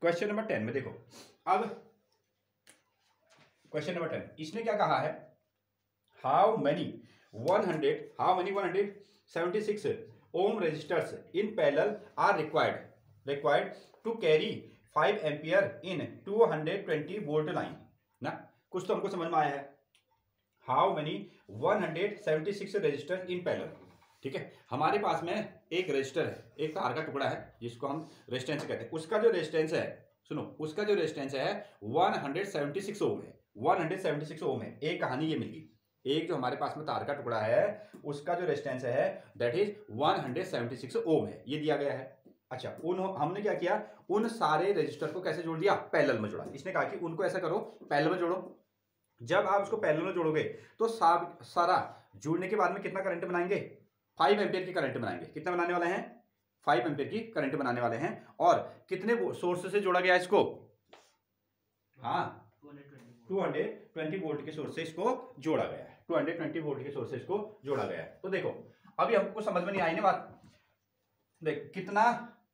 Question number 10 में देखो, अब क्वेश्चन नंबर 10 इसने क्या कहा है, how many 176 ohm resistors in parallel are required to carry 5 ampere in 220 volt line ना। कुछ तो हमको समझ में आया है, how many 176 resistor in parallel. ठीक है, हमारे पास में एक रेजिस्टर है, एक तार का टुकड़ा है जिसको हम रेजिस्टेंस कहते हैं। उसका जो रेजिस्टेंस है, सुनो, उसका जो रेजिस्टेंस है 176 ओम है, 176 ओम है। एक कहानी ये मिल गई, एक जो हमारे पास में तार का टुकड़ा है उसका जो रेजिस्टेंस है दैट इज 176 ओम है, ये दिया गया है। अच्छा, हमने क्या किया, उन सारे रेजिस्टर को कैसे जोड़ दिया, पैरेलल में जोड़ा। इसने कहा कि उनको ऐसा करो, पैरेलल में जोड़ो। जब आप उसको पैरेलल में जोड़ोगे तो सारा जुड़ने के बाद में कितना करंट बनाएंगे, 5 एम्पियर की करंट बनाएंगे। कितना बनाने वाले हैं, 5 एम्पियर की करंट बनाने वाले हैं। और कितने सोर्स से जोड़ा गया इसको, हाँ 220 वोल्ट के सोर्स से इसको जोड़ा गया है, 220 वोल्ट के सोर्स से इसको जोड़ा गया है। तो देखो अभी हमको समझ में नहीं आई ना बात, देख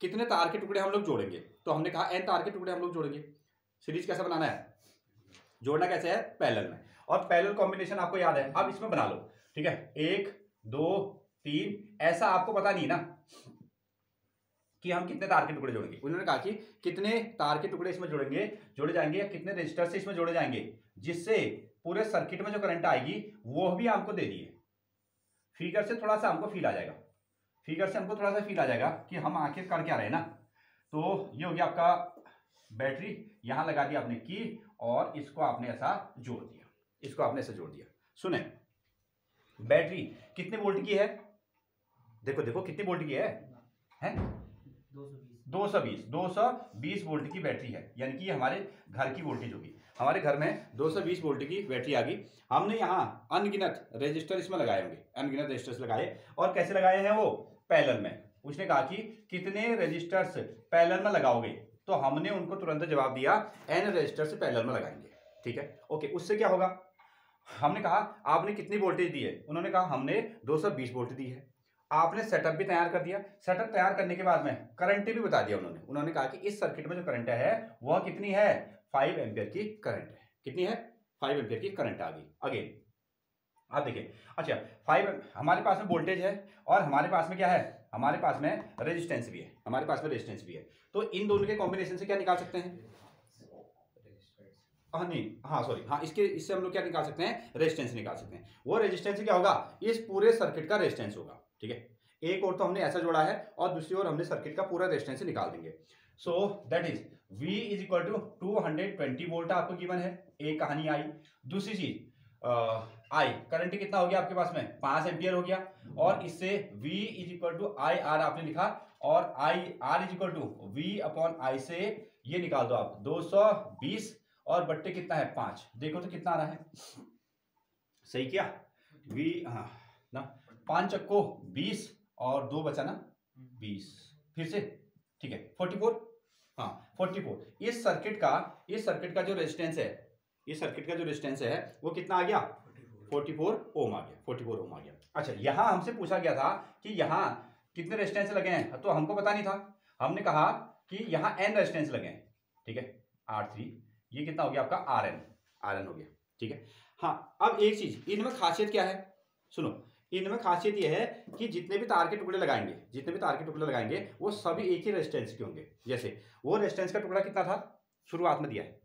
कितने तार के टुकड़े हम लोग जोड़ेंगे। तो हमने कहा n तार के टुकड़े हम लोग जोड़ेंगे। सीरीज कैसा बनाना है, जोड़ना कैसे है, पैरेलल में। और पैरेलल कॉम्बिनेशन आपको याद है, अब इसमें बना लो। ठीक है, 1 2 3, ऐसा आपको पता नहीं ना कि हम कितने तार के टुकड़े जोड़ेंगे। उन्होंने कहा कि कितने तार के टुकड़े इसमें जोड़े जाएंगे या कितने रजिस्टर से इसमें जोड़े जाएंगे, जिससे पूरे सर्किट में जो करंट आएगी वो भी हमको दे दिए। फिगर से थोड़ा सा हमको फील आ जाएगा, फिगर से हमको थोड़ा सा फील आ जाएगा कि हम आखिर कर क्या रहे ना। तो ये हो गया आपका बैटरी, यहां लगा दिया आपने की और इसको आपने ऐसा जोड़ दिया, इसको आपने ऐसा जोड़ दिया। सुने, बैटरी कितने वोल्ट की है, देखो देखो कितने वोल्ट की है 220 वोल्ट की बैटरी है। यानी कि हमारे घर की वोल्टेज होगी। हमारे घर में 220 वोल्ट की बैटरी आ गई। हमने यहाँ अनगिनत रेजिस्टर इसमें लगाए होंगे, अनगिनत रेजिस्टर्स लगाए। और कैसे लगाए हैं वो, पैरेलल में। उसने कहा कि कितने रेजिस्टर्स पैरेलल में लगाओगे, तो हमने उनको तुरंत जवाब दिया n रेजिस्टर्स पैरेलल में लगाएंगे। ठीक है, ओके। उससे क्या होगा, हमने कहा आपने कितनी वोल्टेज दी है, उन्होंने कहा हमने 220 वोल्ट दी है। आपने सेटअप भी तैयार कर दिया, सेटअप तैयार करने के बाद में करंट भी बता दिया उन्होंने कहा कि इस सर्किट में जो करंट है वह कितनी है, 5 एम्पियर की करंट है। कितनी है, 5 एम्पियर की करंट आ गई। अगेन आप देखिए, अच्छा 5 हमारे पास में वोल्टेज है और हमारे पास में क्या है, हमारे पास में रेजिस्टेंस भी है, हमारे पास में रेजिस्टेंस भी है। तो इन दोनों के कॉम्बिनेशन से क्या निकाल सकते हैं, इससे हम लोग क्या निकाल सकते हैं, रेजिस्टेंस निकाल सकते हैं। वो रेजिस्टेंस क्या होगा, इस पूरे सर्किट का रेजिस्टेंस होगा। ठीक है, एक और तो हमने ऐसा जोड़ा है और दूसरी ओर हमने सर्किट का पूरा रेजिस्टेंस निकाल देंगे। So that is V is equal to 220 volt आपको गिवन है, एक कहानी आई। दूसरी चीज I करंट कितना हो गया आपके पास में, 5 एम्पियर हो गया। और इससे V is equal to I R आपने लिखा, और I R is equal to V upon I से ये निकाल दो आप 220 और बट्टे कितना है 5। देखो तो कितना आ रहा है, सही किया, V हाँ ना, 5 चक्को 20 और 2 बचा ना 20, फिर से ठीक है 44, हाँ 44। इस सर्किट का जो रेजिस्टेंस है, इस सर्किट का जो रेजिस्टेंस है वो कितना आ गया, 44 ओम आ गया, 44 ओम आ गया। अच्छा, यहां हमसे पूछा गया था कि यहां कितने रेजिस्टेंस लगे हैं, तो हमको पता नहीं था। हमने कहा कि यहां n रेजिस्टेंस लगे हैं। ठीक है, R3, ये कितना हो गया आपका RN हो गया। ठीक है, हाँ अब एक चीज, इनमें खासियत क्या है, सुनो, इनमें खासियत यह है कि जितने भी तार के टुकड़े लगाएंगे वो सभी एक ही रेजिस्टेंस के होंगे। जैसे वो रेजिस्टेंस का टुकड़ा कितना था, शुरुआत में दिया है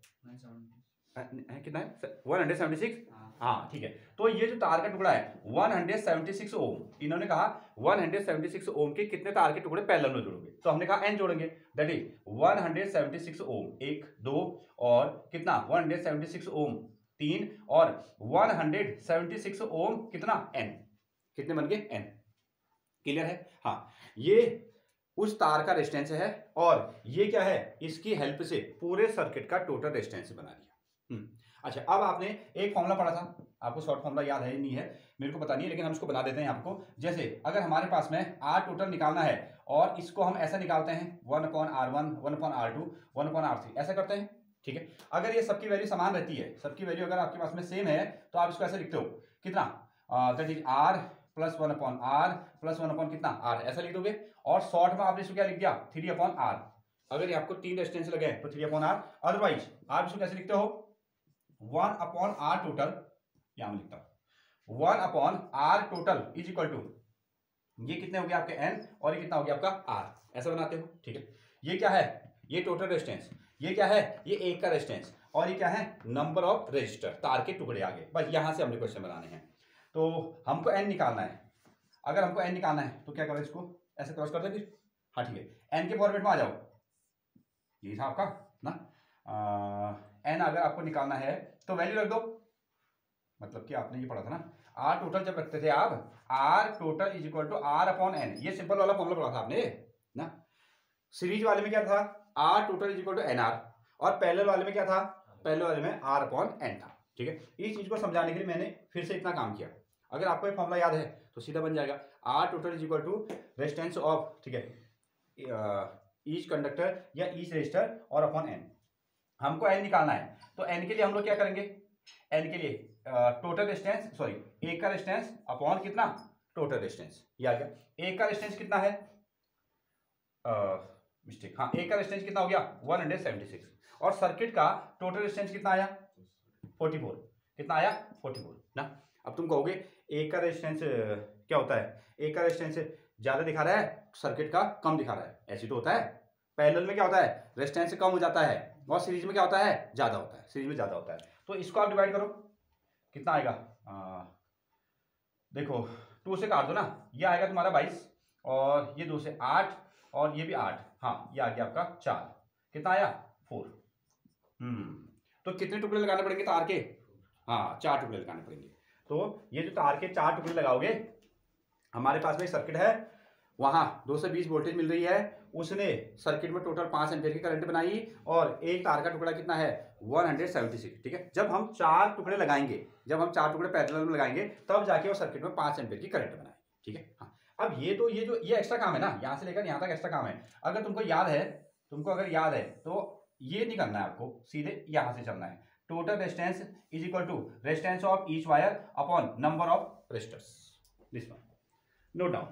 कितना है 176, हाँ ठीक है। तो ये जो तार का टुकड़ा है 176 ओम, इन्होंने कहा 176 ओम के कितने तार के टुकड़े पैरेलल में जोड़ोगे, तो हमने कहा n जोड़ेंगे, दैट इज 176 ओम 1 2 और कितना 176 ओम 3 और 176 ओम कितना n, कितने बन गए n। क्लियर है, हाँ ये उस तार का रेजिस्टेंस है और ये क्या है, इसकी हेल्प से पूरे सर्किट का टोटल रेजिस्टेंस बना दिया। अच्छा, अब आपने एक फॉर्मूला पढ़ा था, आपको शॉर्ट फॉर्मूला याद है नहीं है, मेरे को पता नहीं है, लेकिन हम इसको बना देते हैं आपको। जैसे अगर हमारे पास में R टोटल निकालना है और इसको हम ऐसा निकालते हैं 1/R1 1/R2 1/R3 ऐसा करते हैं। ठीक है, अगर ये सबकी वैल्यू समान रहती है, सबकी वैल्यू अगर आपके पास में सेम है, तो आप इसको ऐसे लिखते हो कितना, that is R plus 1/R plus 1/ कितना R, ऐसा लिख दोगे। और शॉर्ट में आपने इसको क्या लिख दिया 3/R। अगर ये आपको 3 रेजिस्टेंस लगे तो 3/R, अदरवाइज आप इसको कैसे लिखते हो 1/R टोटल, यहां में लिखता हूं 1/R total is equal to, ये कितने हो गया आपके n और ये कितना हो गया आपका r, ऐसा बनाते हो, ठीक है। ये क्या है, ये टोटल रेजिस्टेंस, ये क्या है, ये एक का रेजिस्टेंस, और ये क्या है नंबर ऑफ रेजिस्टर, तार के टुकड़े आगे, बस यहां से हमने क्वेश्चन बनाने हैं। तो हमको n निकालना है, अगर हमको n निकालना है तो क्या करें, इसको ऐसे क्रॉस कर दे फिर, हाँ ठीक है, n के फॉर्मेट में आ जाओ, ये था आपका ना, n अगर आपको निकालना है तो वैल्यू रख दो, मतलब कि आपने ये पढ़ा था ना, आर टोटल जब रखते थे आप, R total is equal to R/N, ये सिंपल वाला फॉर्मूला पढ़ा था आपने ना। सीरीज वाले में क्या था, R total is equal to NR, और पैरेलल वाले में क्या था, पैरेलल वाले में R/N था, ठीक है। इस चीज को समझाने के लिए मैंने फिर से इतना काम किया। अगर आपको ये फॉर्मूला याद है तो सीधा बन जाएगा R total is equal to resistance of, ठीक है, ईच कंडक्टर या ईच रेजिस्टर और अपॉन n। हमको n निकालना है, तो n के लिए हम लोग क्या करेंगे, n के लिए टोटल रेजिस्टेंस, सॉरी एक का रेजिस्टेंस अपॉन कितना, टोटल रेजिस्टेंस, ये आ गया। एक का रेजिस्टेंस कितना है, मिस्टेक, हाँ एक का रेजिस्टेंस कितना हो गया 176, और सर्किट का टोटल रेजिस्टेंस कितना आया 44, कितना आया 44 ना। अब तुम कहोगे एक का रेजिस्टेंस क्या होता है, एक का रेजिस्टेंस ज्यादा दिखा रहा है, सर्किट का कम दिखा रहा है, ऐसे तो होता है। पैरेलल में क्या होता है, रेजिस्टेंस कम हो जाता है, और सीरीज में क्या होता है, ज्यादा होता है, सीरीज में ज्यादा होता है। तो इसको आप डिवाइड करो, कितना आएगा, देखो 2 से काट दो ना, ये आएगा तुम्हारा 22, और ये 2 से 8, और ये भी 8, हाँ ये आ गया आपका 4, कितना आया 4। तो कितने टुकड़े लगाने पड़ेंगे तार के, हाँ 4 टुकड़े लगाने पड़ेंगे। तो ये जो तार के 4 टुकड़े लगाओगे, हमारे पास में सर्किट है, वहां 220 वोल्टेज मिल रही है, उसने सर्किट में टोटल 5 एम्पीयर की करंट बनाई, और एक तार का टुकड़ा कितना है 176, ठीक है। जब हम 4 टुकड़े लगाएंगे, जब हम 4 टुकड़े पैरेलल में लगाएंगे, तब जाके वो सर्किट में 5 एम्पीयर की करंट बनाए, ठीक है। हाँ अब ये तो ये जो ये एक्स्ट्रा काम है ना, यहाँ से लेकर यहाँ तक एक्स्ट्रा काम है। अगर तुमको याद है, तुमको अगर याद है तो ये नहीं करना है, आपको सीधे यहाँ से चलना है, total resistance is equal to resistance of each wire upon number of resistors, this one, note down.